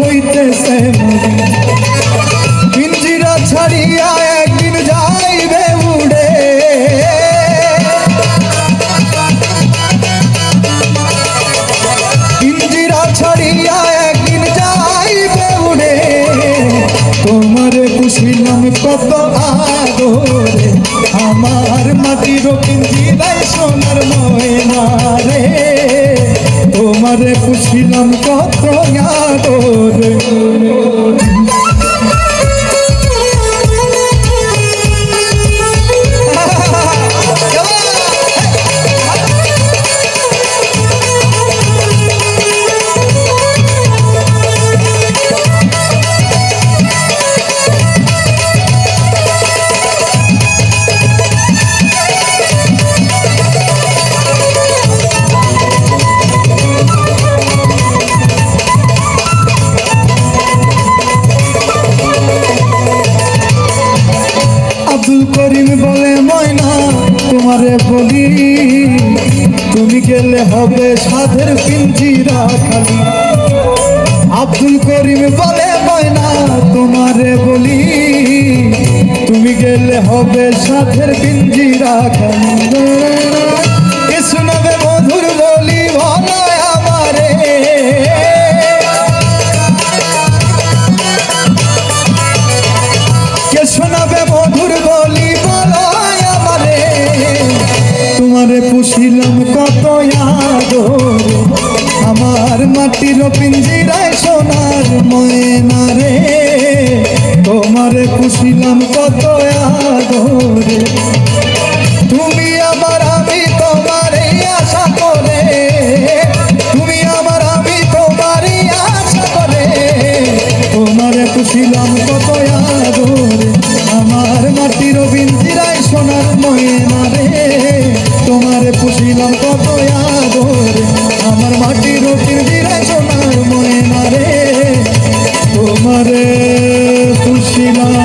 হইতেছে মরি পিঞ্জিরা ছাড়িয়া একদিন যাইবে উড়ে পিঞ্জিরা ছাড়িয়া একদিন যাইবে উড়ে তোমারে পুষিলাম কত আদরে আমার মাটির পিঞ্জিরায় সোনার ময়না রে তোমারে পুষিলাম কত আদরে আব্দুল করিম বলে ময়না তোমারে বলি তুমি গেলে হবে সাধের পিঞ্জিরা খালি আব্দুল করিম বলে ময়না তোমারে বলি তুমি গেলে হবে সাধের পিঞ্জিরা খালি কে শোনাবে মধুর বলি ভালো আমারে কে শোনাবে মধুর বলি বলো আমারে তোমারে পুষিলাম কত আদরে আমার মাটির পিঞ্জিরায় সোনার ময়না রে তোমারে পুষিলাম কত আদরে তুমি আমার আমি তোমারে আশা করে তুমি আমার আমি তোমারে আশা করে তোমারে পুষিলাম কত আদরে আমার মাটির পিঞ্জিরায় সোনার ময়না রে তোমারে পুষিলাম কত আদরে আমার মাটির পিঞ্জিরায় সোনার ময়না রে তোমারে পুষিলাম